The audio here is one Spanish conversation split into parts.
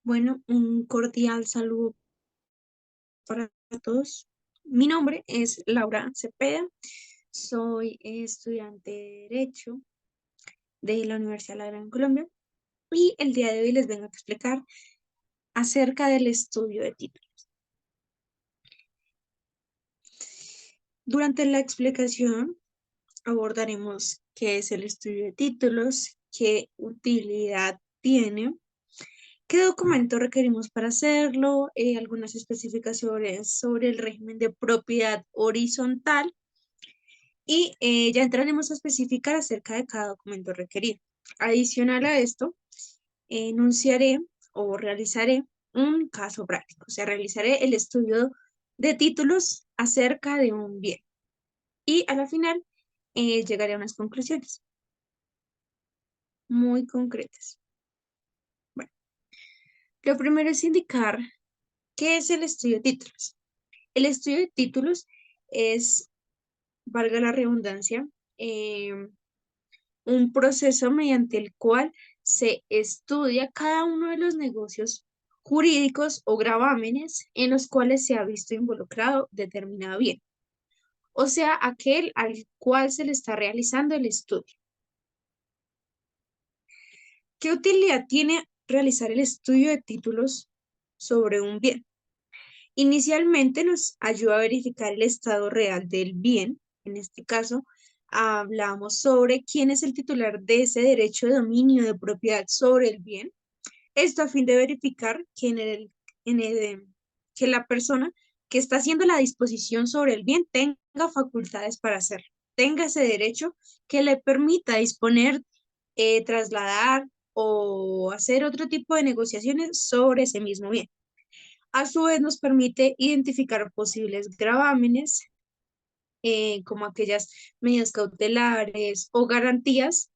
Bueno, un cordial saludo para todos. Mi nombre es Laura Cepeda, soy estudiante de Derecho de la Universidad de La Gran Colombia y el día de hoy les vengo a explicar acerca del estudio de títulos. Durante la explicación abordaremos qué es el estudio de títulos, qué utilidad tiene, qué documento requerimos para hacerlo, algunas especificaciones sobre el régimen de propiedad horizontal y ya entraremos a especificar acerca de cada documento requerido. Adicional a esto, enunciaré o realizaré un caso práctico, o sea, realizaré el estudio de títulos acerca de un bien y a la final llegaré a unas conclusiones muy concretas. Bueno, lo primero es indicar qué es el estudio de títulos. El estudio de títulos es, valga la redundancia, un proceso mediante el cual se estudia cada uno de los negocios jurídicos o gravámenes en los cuales se ha visto involucrado determinado bien, o sea, aquel al cual se le está realizando el estudio. ¿Qué utilidad tiene realizar el estudio de títulos sobre un bien? Inicialmente nos ayuda a verificar el estado real del bien. En este caso, hablamos sobre quién es el titular de ese derecho de dominio de propiedad sobre el bien. Esto a fin de verificar que la persona que está haciendo la disposición sobre el bien tenga facultades para hacerlo, tenga ese derecho que le permita disponer, trasladar o hacer otro tipo de negociaciones sobre ese mismo bien. A su vez, nos permite identificar posibles gravámenes, como aquellas medidas cautelares o garantías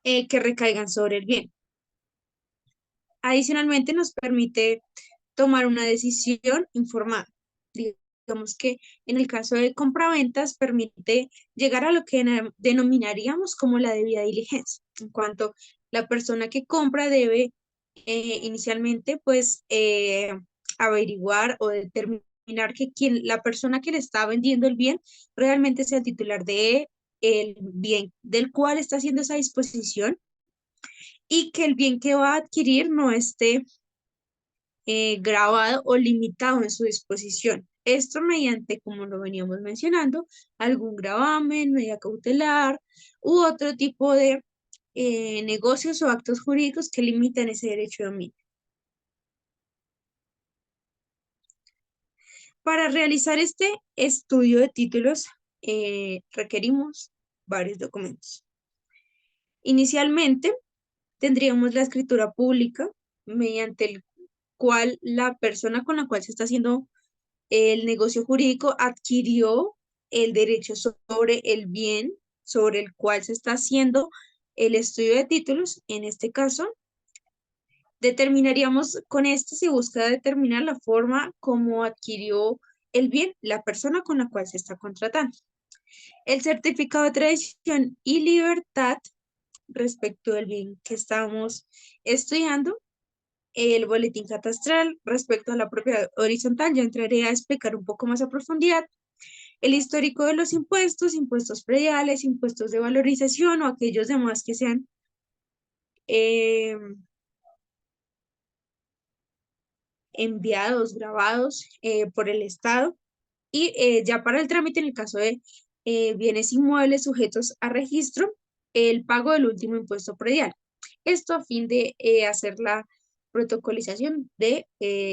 que recaigan sobre el bien. Adicionalmente, nos permite tomar una decisión informada. Digamos que en el caso de compraventas permite llegar a lo que denominaríamos como la debida diligencia, en cuanto la persona que compra debe inicialmente pues averiguar o determinar que la persona que le está vendiendo el bien realmente sea el titular de el bien del cual está haciendo esa disposición y que el bien que va a adquirir no esté grabado o limitado en su disposición. Esto mediante, como lo veníamos mencionando, algún gravamen, medida cautelar u otro tipo de negocios o actos jurídicos que limitan ese derecho de dominio. Para realizar este estudio de títulos requerimos varios documentos. Inicialmente tendríamos la escritura pública mediante el cual la persona con la cual se está haciendo el negocio jurídico adquirió el derecho sobre el bien sobre el cual se está haciendo el estudio de títulos. En este caso, determinaríamos con esto, se busca determinar la forma como adquirió el bien la persona con la cual se está contratando. El certificado de tradición y libertad respecto del bien que estamos estudiando, el boletín catastral respecto a la propiedad horizontal, yo entraré a explicar un poco más a profundidad, el histórico de los impuestos, impuestos prediales, impuestos de valorización o aquellos demás que sean eh, enviados, grabados por el Estado. Y ya para el trámite, en el caso de bienes inmuebles sujetos a registro, el pago del último impuesto predial. Esto a fin de hacer la protocolización de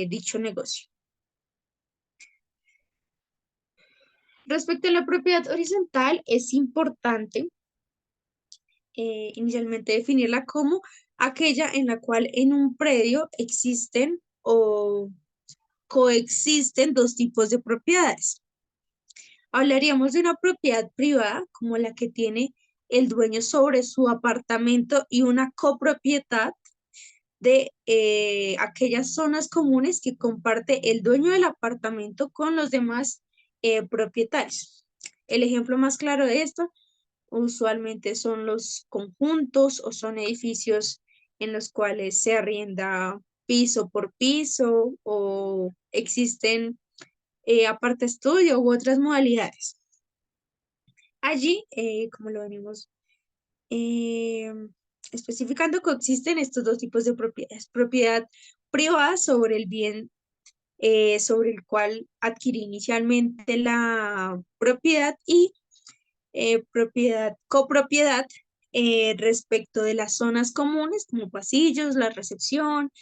dicho negocio. Respecto a la propiedad horizontal, es importante inicialmente definirla como aquella en la cual en un predio existen o coexisten dos tipos de propiedades. Hablaríamos de una propiedad privada como la que tiene el dueño sobre su apartamento y una copropiedad de aquellas zonas comunes que comparte el dueño del apartamento con los demás propietarios. El ejemplo más claro de esto usualmente son los conjuntos o son edificios en los cuales se arrienda piso por piso o existen aparte estudio u otras modalidades. Allí, como lo venimos eh, especificando, coexisten estos dos tipos de propiedades. Propiedad privada sobre el bien sobre el cual adquirí inicialmente la propiedad y copropiedad respecto de las zonas comunes como pasillos, la recepción,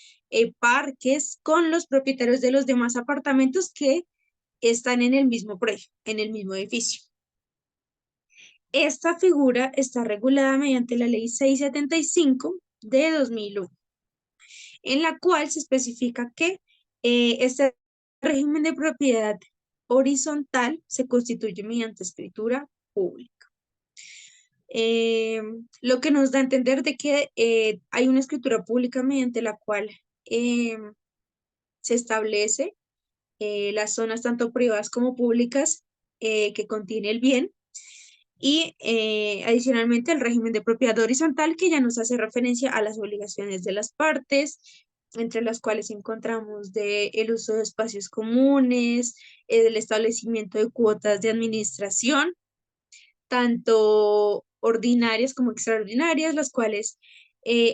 parques, con los propietarios de los demás apartamentos que están en el mismo predio, en el mismo edificio. Esta figura está regulada mediante la Ley 675 de 2001, en la cual se especifica que este régimen de propiedad horizontal se constituye mediante escritura pública. Lo que nos da a entender de que hay una escritura pública mediante la cual se establece las zonas tanto privadas como públicas que contiene el bien y adicionalmente el régimen de propiedad horizontal que ya nos hace referencia a las obligaciones de las partes, entre las cuales encontramos el uso de espacios comunes, el establecimiento de cuotas de administración, tanto ordinarias como extraordinarias, las cuales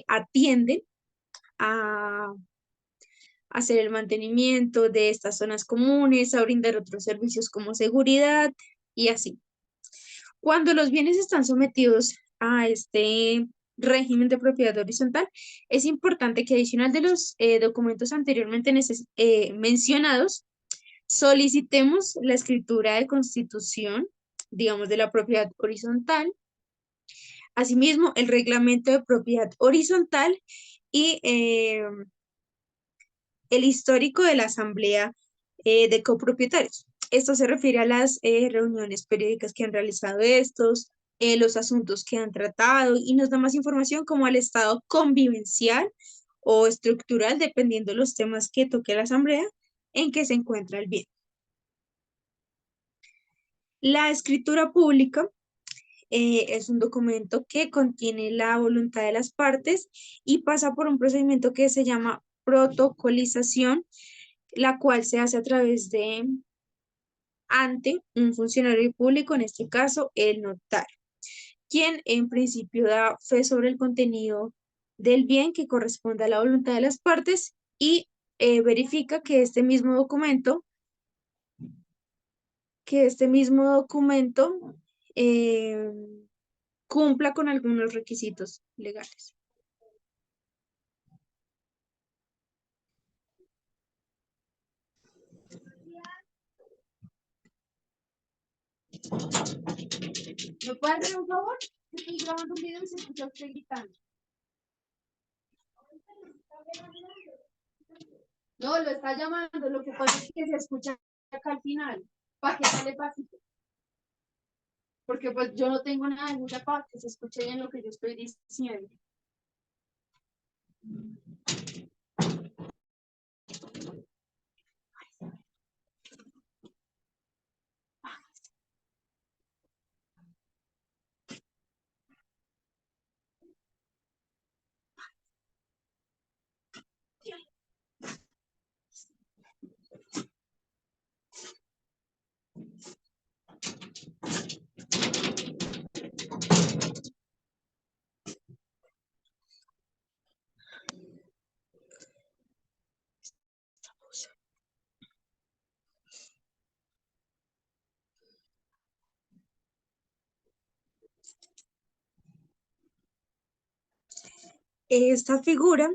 atienden a hacer el mantenimiento de estas zonas comunes, a brindar otros servicios como seguridad y así. Cuando los bienes están sometidos a este régimen de propiedad horizontal, es importante que adicional de los documentos anteriormente mencionados, solicitemos la escritura de constitución, digamos, de la propiedad horizontal, asimismo el reglamento de propiedad horizontal y el histórico de la asamblea de copropietarios. Esto se refiere a las reuniones periódicas que han realizado estos, los asuntos que han tratado y nos da más información como al estado convivencial o estructural, dependiendo de los temas que toque la asamblea, en que se encuentra el bien. La escritura pública es un documento que contiene la voluntad de las partes y pasa por un procedimiento que se llama protocolización, la cual se hace a través de ante un funcionario público, en este caso el notario, quien en principio da fe sobre el contenido del bien que corresponde a la voluntad de las partes y verifica que este mismo documento eh, cumpla con algunos requisitos legales. ¿Me puede hacer un favor? Estoy grabando un video y se escucha usted gritando. No, lo está llamando, lo que pasa es que se escucha acá al final, para que sale pasito. Porque pues yo no tengo nada de mucha para que se escuche bien lo que yo estoy diciendo. Esta figura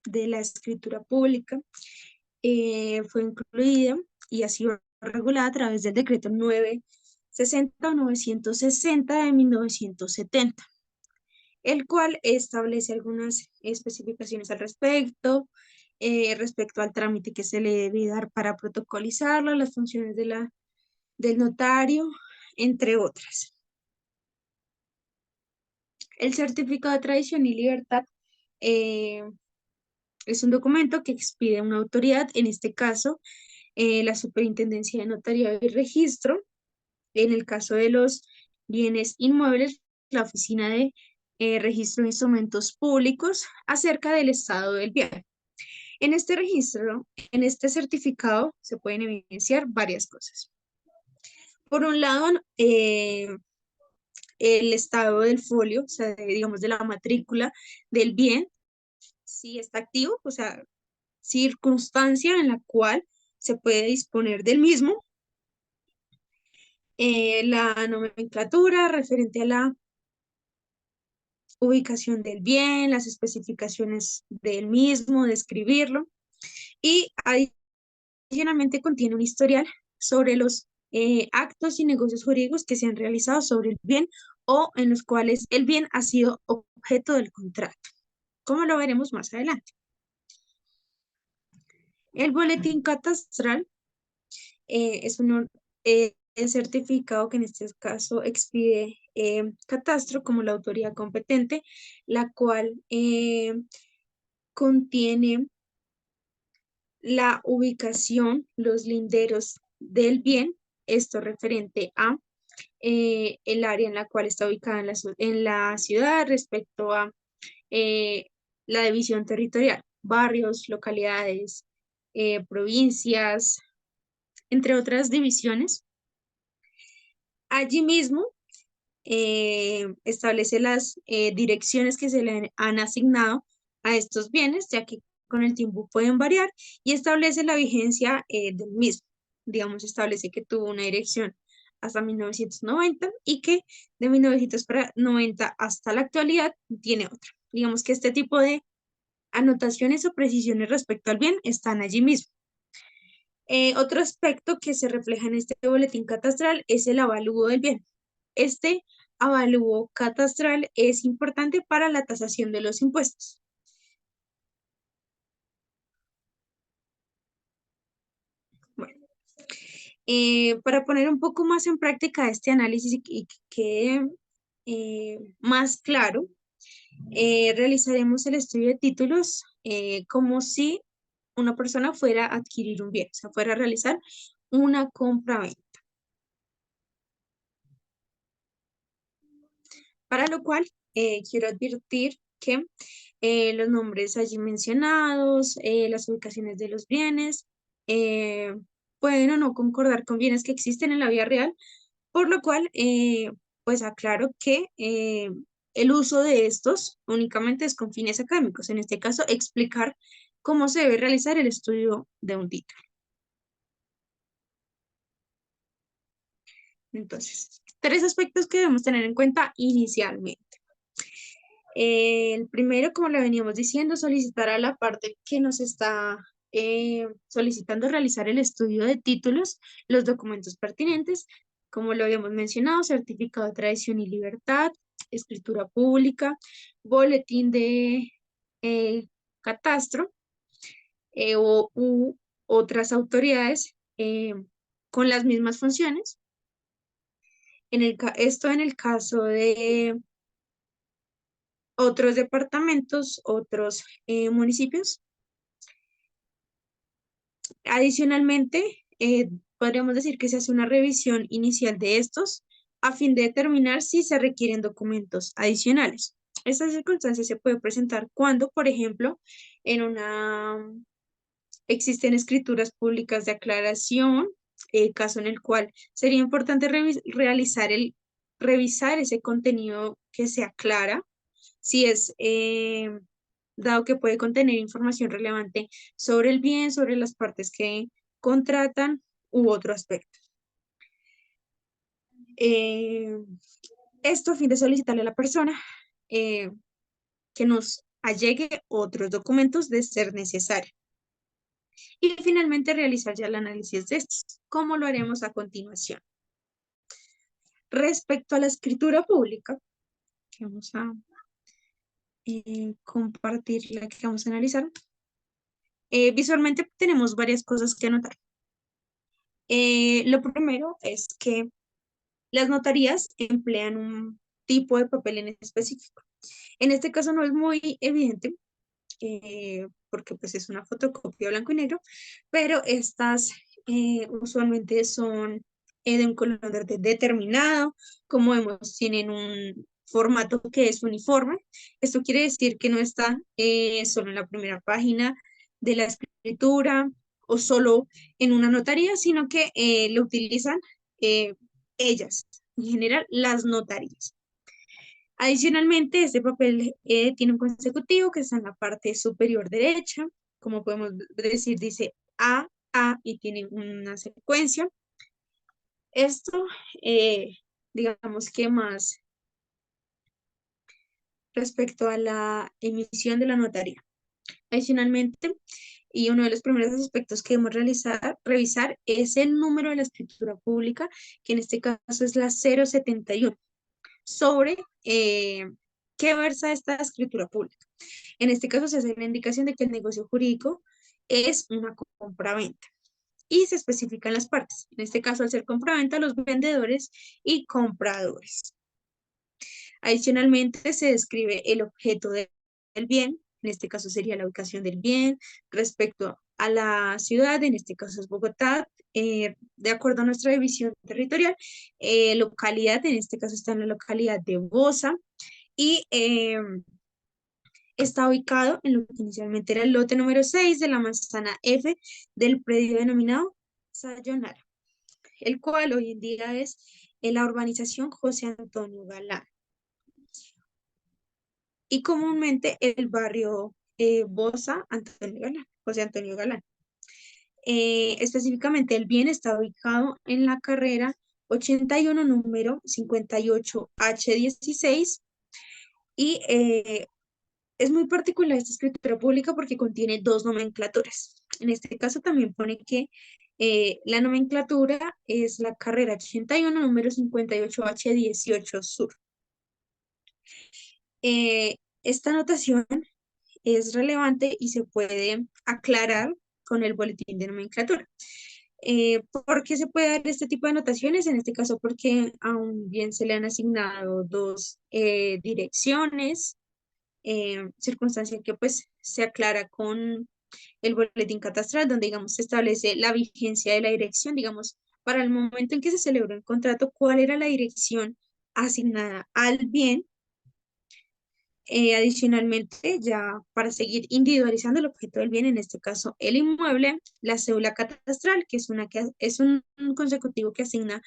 de la escritura pública fue incluida y ha sido regulada a través del decreto 960 o 960 de 1970, el cual establece algunas especificaciones al respecto al trámite que se le debe dar para protocolizarlo, las funciones del notario, entre otras. El certificado de tradición y libertad es un documento que expide una autoridad, en este caso, la Superintendencia de Notariado y Registro. En el caso de los bienes inmuebles, la Oficina de Registro de Instrumentos Públicos, acerca del estado del bien. En este registro, en este certificado, se pueden evidenciar varias cosas. Por un lado, el estado del folio, o sea, digamos, de la matrícula del bien, si está activo, o sea, circunstancia en la cual se puede disponer del mismo, la nomenclatura referente a la ubicación del bien, las especificaciones del mismo, describirlo, y adicionalmente contiene un historial sobre los actos y negocios jurídicos que se han realizado sobre el bien o en los cuales el bien ha sido objeto del contrato, como lo veremos más adelante. El boletín catastral es un certificado que en este caso expide Catastro como la autoridad competente, la cual contiene la ubicación, los linderos del bien, esto referente a el área en la cual está ubicada en la ciudad respecto a eh, la división territorial, barrios, localidades, provincias, entre otras divisiones. Allí mismo establece las direcciones que se le han asignado a estos bienes, ya que con el tiempo pueden variar, y establece la vigencia del mismo. Digamos, establece que tuvo una dirección hasta 1990 y que de 1990 hasta la actualidad tiene otra. Digamos que este tipo de anotaciones o precisiones respecto al bien están allí mismo. Otro aspecto que se refleja en este boletín catastral es el avalúo del bien. Este avalúo catastral es importante para la tasación de los impuestos. Bueno, para poner un poco más en práctica este análisis y que quede más claro, realizaremos el estudio de títulos como si una persona fuera a adquirir un bien, o sea, fuera a realizar una compra-venta. Para lo cual, quiero advertir que los nombres allí mencionados, las ubicaciones de los bienes, eh, pueden o no concordar con bienes que existen en la vida real, por lo cual, pues aclaro que el uso de estos únicamente es con fines académicos, en este caso, explicar cómo se debe realizar el estudio de un título. Entonces, tres aspectos que debemos tener en cuenta inicialmente. El primero, como le veníamos diciendo, solicitar a la parte que nos está solicitando realizar el estudio de títulos, los documentos pertinentes, como lo habíamos mencionado, certificado de tradición y libertad, escritura pública, boletín de eh, catastro u otras autoridades con las mismas funciones. Esto en el caso de otros departamentos, otros municipios. Adicionalmente, podríamos decir que se hace una revisión inicial de estos a fin de determinar si se requieren documentos adicionales. Esta circunstancia se puede presentar cuando, por ejemplo, en una existen escrituras públicas de aclaración, caso en el cual sería importante revisar ese contenido que se aclara, si es dado que puede contener información relevante sobre el bien, sobre las partes que contratan u otro aspecto. Eh, Esto a fin de solicitarle a la persona eh, que nos allegue otros documentos de ser necesario. Y finalmente realizar ya el análisis de estos, como lo haremos a continuación. Respecto a la escritura pública, que vamos a compartir, la que vamos a analizar, visualmente tenemos varias cosas que anotar. Lo primero es que las notarías emplean un tipo de papel en específico. En este caso no es muy evidente porque pues es una fotocopia blanco y negro, pero estas usualmente son de un color determinado, como vemos tienen un formato que es uniforme. Esto quiere decir que no está solo en la primera página de la escritura o solo en una notaría, sino que lo utilizan ellas, en general las notarías. Adicionalmente, este papel tiene un consecutivo que está en la parte superior derecha, como podemos decir, dice A y tiene una secuencia. Esto, digamos que más respecto a la emisión de la notaría. Adicionalmente, y uno de los primeros aspectos que debemos revisar es el número de la escritura pública, que en este caso es la 071, sobre qué versa esta escritura pública. En este caso se hace la indicación de que el negocio jurídico es una compra-venta y se especifican las partes. En este caso, al ser compra-venta, los vendedores y compradores. Adicionalmente, se describe el objeto del bien, en este caso sería la ubicación del bien, respecto a la ciudad, en este caso es Bogotá, de acuerdo a nuestra división territorial, localidad, en este caso está en la localidad de Bosa, y está ubicado en lo que inicialmente era el lote número 6 de la manzana F del predio denominado Sayonara, el cual hoy en día es la urbanización José Antonio Galán. Y comúnmente el barrio Bosa Antonio Galán, José Antonio Galán. Específicamente el bien está ubicado en la carrera 81, número 58H16, y es muy particular esta escritura pública porque contiene dos nomenclaturas. En este caso también pone que la nomenclatura es la carrera 81, número 58H18 Sur. Esta notación es relevante y se puede aclarar con el boletín de nomenclatura. ¿Por qué se puede dar este tipo de anotaciones? En este caso porque aún bien se le han asignado dos direcciones, circunstancia que pues se aclara con el boletín catastral, donde digamos se establece la vigencia de la dirección, digamos, para el momento en que se celebró el contrato, cuál era la dirección asignada al bien. Adicionalmente, ya para seguir individualizando el objeto del bien, en este caso el inmueble, la cédula catastral, que es un consecutivo que asigna,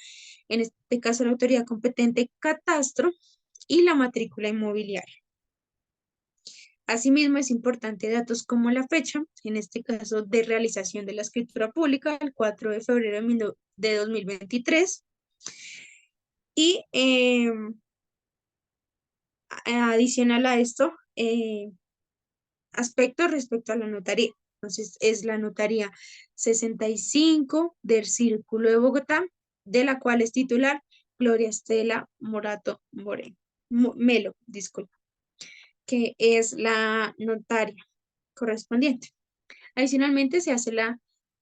en este caso, la autoridad competente catastro, y la matrícula inmobiliaria. Asimismo, es importante datos como la fecha, en este caso de realización de la escritura pública, el 4 de febrero de 2023, y adicional a esto, aspectos respecto a la notaría. Entonces, es la notaría 65 del Círculo de Bogotá, de la cual es titular Gloria Estela Morato Moreno, Melo, disculpa, que es la notaria correspondiente. Adicionalmente, se hace la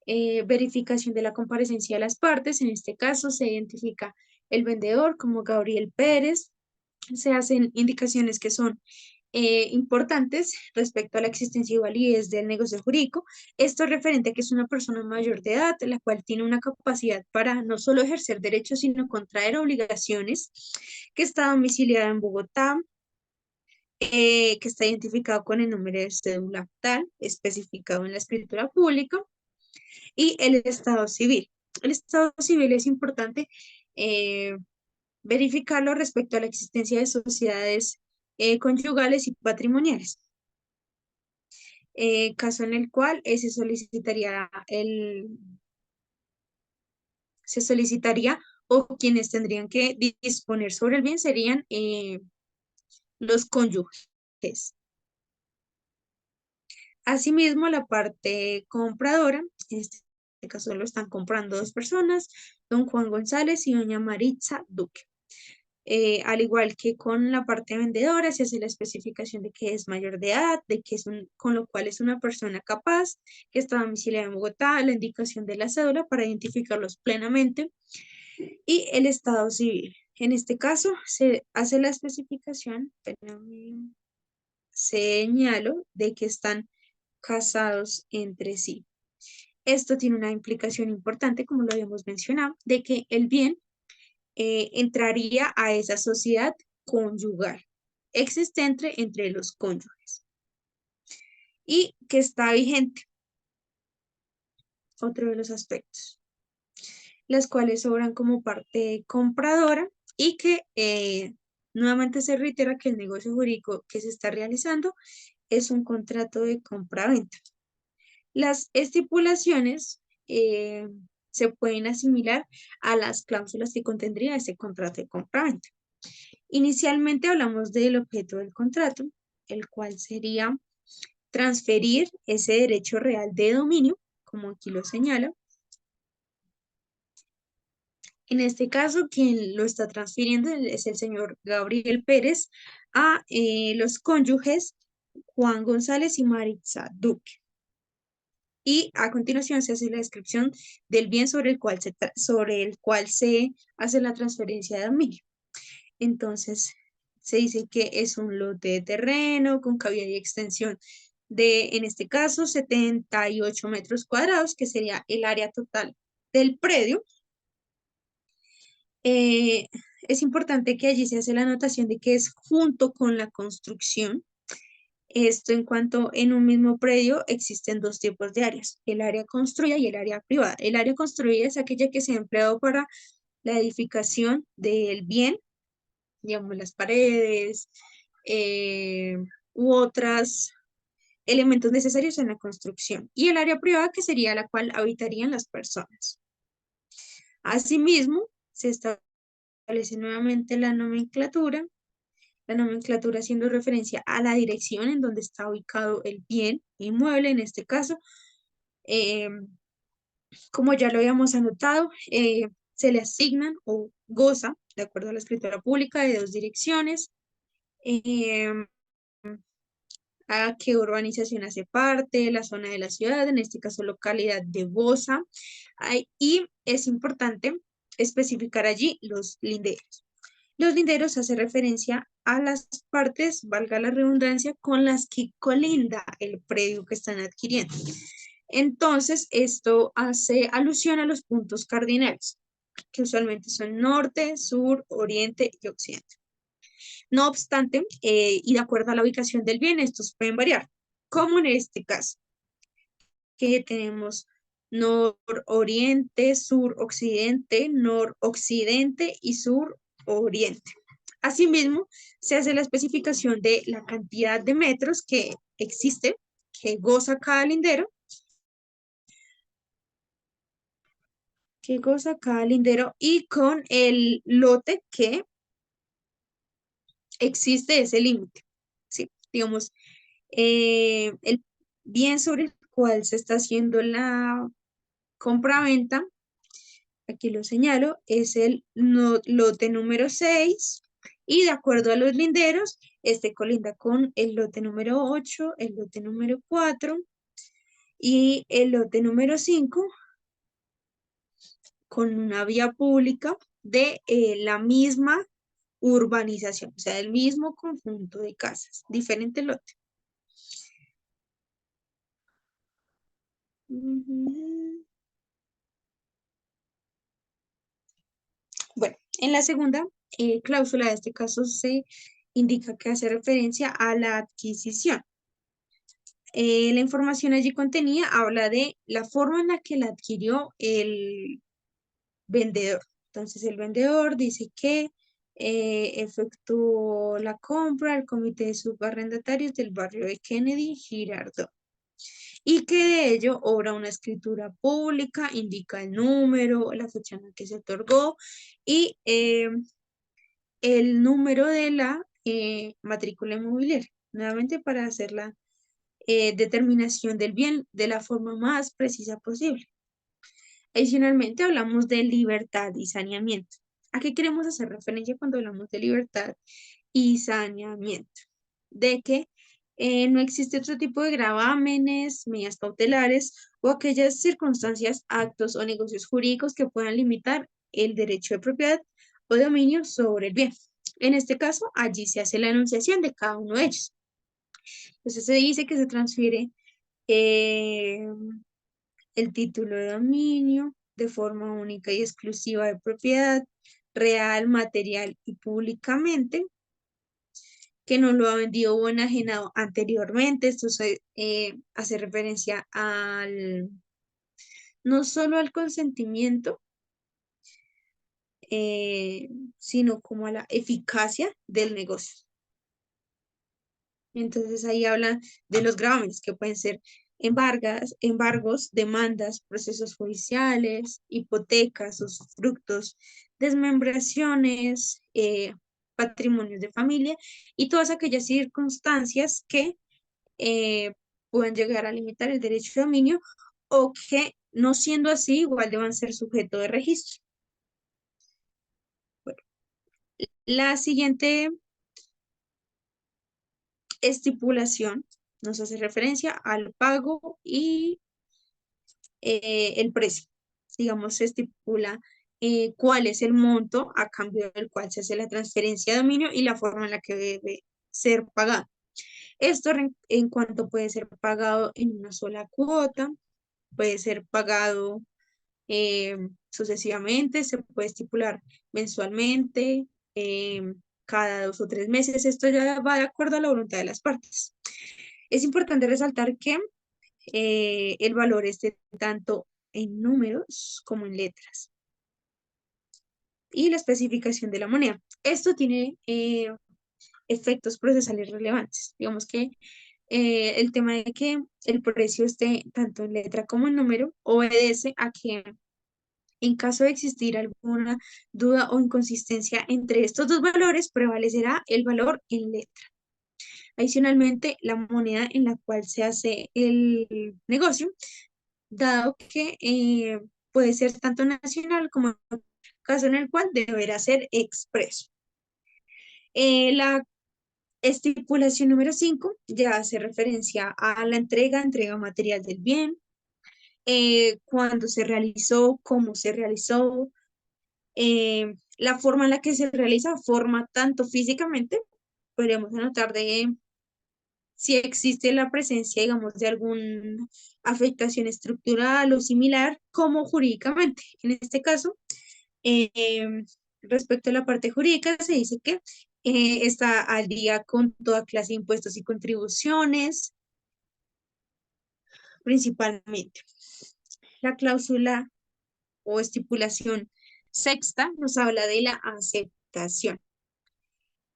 verificación de la comparecencia de las partes. En este caso, se identifica el vendedor como Gabriel Pérez. Se hacen indicaciones que son importantes respecto a la existencia y validez del negocio jurídico. Esto es referente a que es una persona mayor de edad, la cual tiene una capacidad para no solo ejercer derechos, sino contraer obligaciones, que está domiciliada en Bogotá, que está identificado con el número de cédula tal, especificado en la escritura pública, y el estado civil. El estado civil es importante verificarlo respecto a la existencia de sociedades conyugales y patrimoniales, caso en el cual se solicitaría o quienes tendrían que disponer sobre el bien serían los cónyuges. Asimismo, la parte compradora, en este caso lo están comprando dos personas, don Juan González y doña Maritza Duque. Al igual que con la parte vendedora, se hace la especificación de que es mayor de edad, de que con lo cual es una persona capaz, que está domiciliada en Bogotá, la indicación de la cédula para identificarlos plenamente, y el estado civil. En este caso, se hace la especificación, señalo, de que están casados entre sí. Esto tiene una implicación importante, como lo habíamos mencionado, de que el bien entraría a esa sociedad conyugal existente entre los cónyuges y que está vigente. otro de los aspectos, las cuales obran como parte compradora y que nuevamente se reitera que el negocio jurídico que se está realizando es un contrato de compra-venta. Las estipulaciones se pueden asimilar a las cláusulas que contendría ese contrato de compra-venta. Inicialmente hablamos del objeto del contrato, el cual sería transferir ese derecho real de dominio, como aquí lo señala. En este caso, quien lo está transfiriendo es el señor Gabriel Pérez a los cónyuges Juan González y Maritza Duque. Y a continuación se hace la descripción del bien sobre el cual se hace la transferencia de dominio. Entonces, se dice que es un lote de terreno con cavidad y extensión de, en este caso, 78 metros cuadrados, que sería el área total del predio. Es importante que allí se hace la anotación de que es junto con la construcción. Esto en cuanto en un mismo predio existen dos tipos de áreas, el área construida y el área privada. El área construida es aquella que se ha empleado para la edificación del bien, digamos las paredes u otros elementos necesarios en la construcción. Y el área privada que sería la cual habitarían las personas. Asimismo, se establece nuevamente la nomenclatura haciendo referencia a la dirección en donde está ubicado el bien inmueble, en este caso, eh, como ya lo habíamos anotado, se le asignan o goza, de acuerdo a la escritura pública, de dos direcciones, eh, a qué urbanización hace parte, la zona de la ciudad, en este caso localidad de Bosa, y es importante especificar allí los linderos. Los linderos hace referencia a las partes, valga la redundancia, con las que colinda el predio que están adquiriendo. Entonces, esto hace alusión a los puntos cardinales, que usualmente son norte, sur, oriente y occidente. No obstante, y de acuerdo a la ubicación del bien, estos pueden variar, como en este caso, que tenemos nororiente, suroccidente, noroccidente y suroriente. Asimismo, se hace la especificación de la cantidad de metros que existe, que goza cada lindero, y con el lote que existe ese límite. ¿Sí? Digamos, el bien sobre el cual se está haciendo la compra-venta, aquí lo señalo, es el lote número 6 y de acuerdo a los linderos, este colinda con el lote número 8, el lote número 4 y el lote número 5 con una vía pública de la misma urbanización, o sea, del mismo conjunto de casas, diferente lote. Bueno, en la segunda cláusula de este caso se indica que hace referencia a la adquisición. La información allí contenida habla de la forma en la que la adquirió el vendedor. Entonces, el vendedor dice que efectuó la compra al comité de subarrendatarios del barrio de Kennedy, Girardot, y que de ello obra una escritura pública, indica el número, la fecha en la que se otorgó y el número de la matrícula inmobiliaria, nuevamente para hacer la determinación del bien de la forma más precisa posible. Adicionalmente, hablamos de libertad y saneamiento. ¿A qué queremos hacer referencia cuando hablamos de libertad y saneamiento? De que no existe otro tipo de gravámenes, medidas cautelares o aquellas circunstancias, actos o negocios jurídicos que puedan limitar el derecho de propiedad o dominio sobre el bien. En este caso, allí se hace la enunciación de cada uno de ellos. Entonces se dice que se transfiere eh, el título de dominio de forma única y exclusiva de propiedad real, material y públicamente, que no lo ha vendido o enajenado anteriormente. Esto se hace referencia al no solo al consentimiento, sino como a la eficacia del negocio. Entonces ahí habla de los gravámenes, que pueden ser embargos, demandas, procesos judiciales, hipotecas, usufructos, desmembraciones, patrimonios de familia y todas aquellas circunstancias que pueden llegar a limitar el derecho de dominio o que, no siendo así, igual deban ser sujeto de registro. Bueno, la siguiente estipulación nos hace referencia al pago y el precio. Digamos, se estipula cuál es el monto a cambio del cual se hace la transferencia de dominio y la forma en la que debe ser pagado. Esto en cuanto puede ser pagado en una sola cuota, puede ser pagado sucesivamente, se puede estipular mensualmente, cada 2 o 3 meses. Esto ya va de acuerdo a la voluntad de las partes. Es importante resaltar que el valor esté tanto en números como en letras. Y la especificación de la moneda. Esto tiene efectos procesales relevantes. Digamos que el tema de que el precio esté tanto en letra como en número obedece a que en caso de existir alguna duda o inconsistencia entre estos dos valores, prevalecerá el valor en letra. Adicionalmente, la moneda en la cual se hace el negocio, dado que puede ser tanto nacional como caso en el cual deberá ser expreso. La estipulación número 5 ya hace referencia a la entrega material del bien, cuándo se realizó, cómo se realizó, la forma en la que se realiza, forma tanto físicamente, podríamos anotar de si existe la presencia, digamos, de alguna afectación estructural o similar, como jurídicamente. En este caso, eh, respecto a la parte jurídica, se dice que está al día con toda clase de impuestos y contribuciones, principalmente. La cláusula o estipulación sexta nos habla de la aceptación.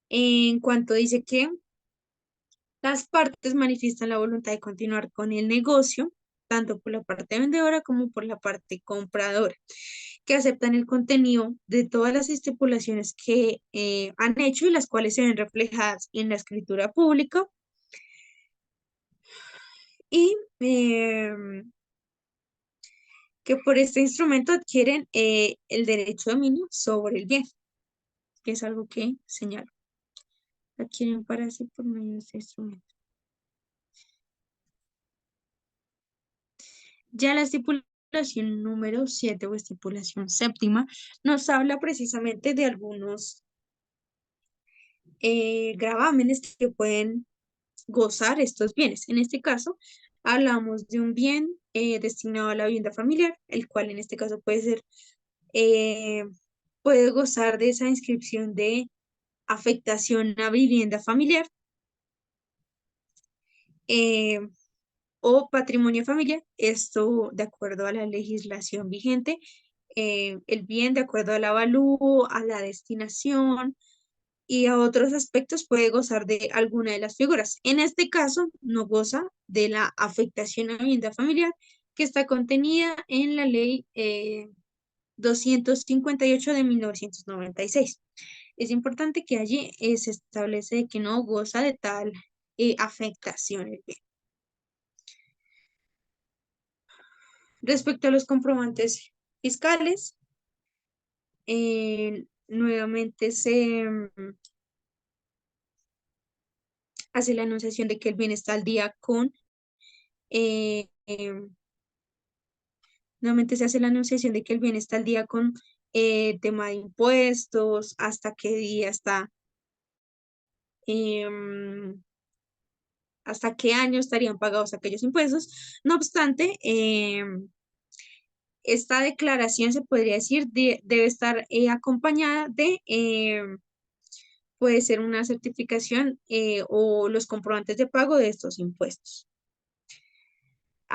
En cuanto dice que las partes manifiestan la voluntad de continuar con el negocio, tanto por la parte vendedora como por la parte compradora, que aceptan el contenido de todas las estipulaciones que han hecho y las cuales se ven reflejadas en la escritura pública y que por este instrumento adquieren el derecho de dominio sobre el bien, que es algo que señalo. Adquieren para sí por medio de este instrumento. Ya la estipulación número 7 o estipulación séptima nos habla precisamente de algunos gravámenes que pueden gozar estos bienes. En este caso, hablamos de un bien destinado a la vivienda familiar, el cual en este caso eh, puede gozar de esa inscripción de afectación a vivienda familiar eh, o patrimonio familiar. Esto de acuerdo a la legislación vigente, el bien de acuerdo al avalúo, a la destinación y a otros aspectos puede gozar de alguna de las figuras. En este caso, no goza de la afectación a vivienda familiar que está contenida en la ley 258 de 1996. Es importante que allí se establece que no goza de tal afectación el bien. Respecto a los comprobantes fiscales, nuevamente se hace la anunciación de que el bien está al día con, eh, nuevamente se hace la anunciación de que el bien está al día con tema de impuestos, hasta qué día está, hasta qué año estarían pagados aquellos impuestos. No obstante, esta declaración se podría decir debe estar acompañada de, puede ser una certificación o los comprobantes de pago de estos impuestos.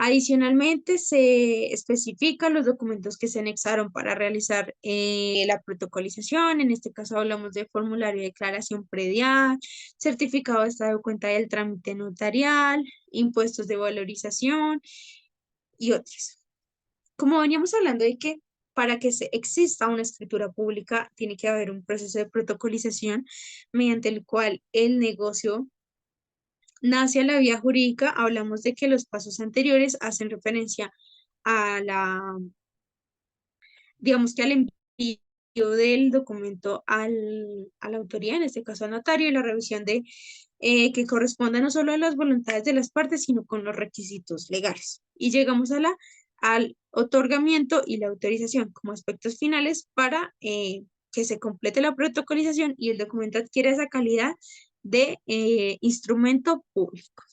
Adicionalmente, se especifican los documentos que se anexaron para realizar la protocolización. En este caso hablamos de formulario de declaración predial, certificado de estado de cuenta del trámite notarial, impuestos de valorización y otros. Como veníamos hablando de que para que exista una escritura pública tiene que haber un proceso de protocolización mediante el cual el negocio nace a la vía jurídica, hablamos de que los pasos anteriores hacen referencia a digamos que al envío del documento a la autoridad, en este caso al notario, y la revisión de que corresponda no solo a las voluntades de las partes, sino con los requisitos legales. Y llegamos al otorgamiento y la autorización como aspectos finales para que se complete la protocolización y el documento adquiera esa calidad de instrumento público.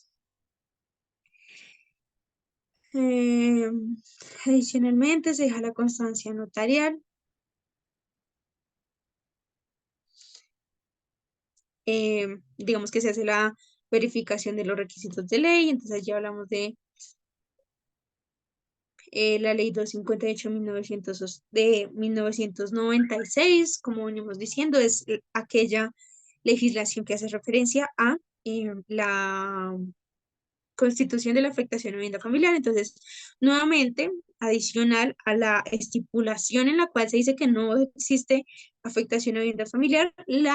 Eh, Adicionalmente, se deja la constancia notarial. Digamos que se hace la verificación de los requisitos de ley, entonces ya hablamos de la ley 258 de 1996, como venimos diciendo, es aquella legislación que hace referencia a la constitución de la afectación a vivienda familiar. Entonces, nuevamente, adicional a la estipulación en la cual se dice que no existe afectación a vivienda familiar, el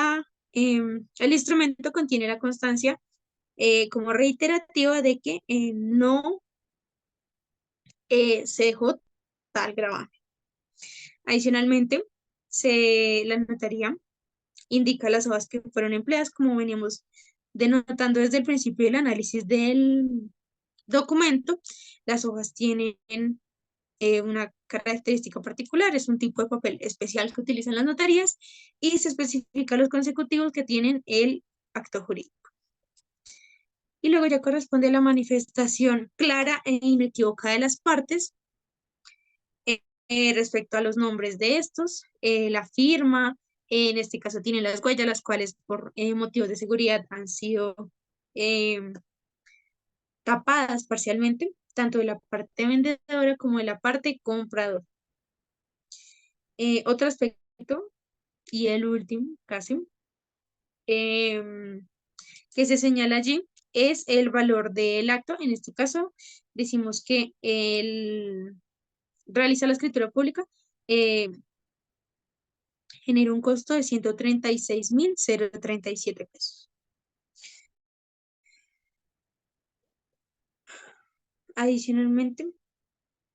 instrumento contiene la constancia como reiterativa de que no se dejó tal gravamen. Adicionalmente, la notaría indica las hojas que fueron empleadas, como veníamos denotando desde el principio del análisis del documento. Las hojas tienen una característica particular, es un tipo de papel especial que utilizan las notarías y se especifica los consecutivos que tienen el acto jurídico. Y luego ya corresponde la manifestación clara e inequívoca de las partes respecto a los nombres de estos, la firma, en este caso tienen las huellas, las cuales por motivos de seguridad han sido eh, tapadas parcialmente, tanto de la parte vendedora como de la parte compradora. Otro aspecto, y el último casi, que se señala allí, es el valor del acto. En este caso, decimos que el realiza la escritura pública eh, genera un costo de 136.037 pesos. Adicionalmente,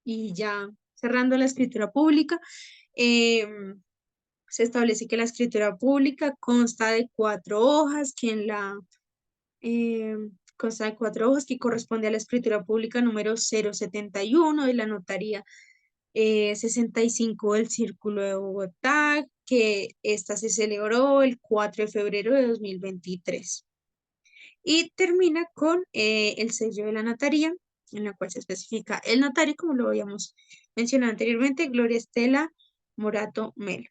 y ya cerrando la escritura pública, se establece que la escritura pública consta de 4 hojas, eh, consta de 4 hojas que corresponde a la escritura pública número 071 de la notaría 65 del Círculo de Bogotá, que esta se celebró el 4 de febrero de 2023. Y termina con el sello de la notaría, en la cual se especifica el notario, como lo habíamos mencionado anteriormente, Gloria Estela Morato Melo.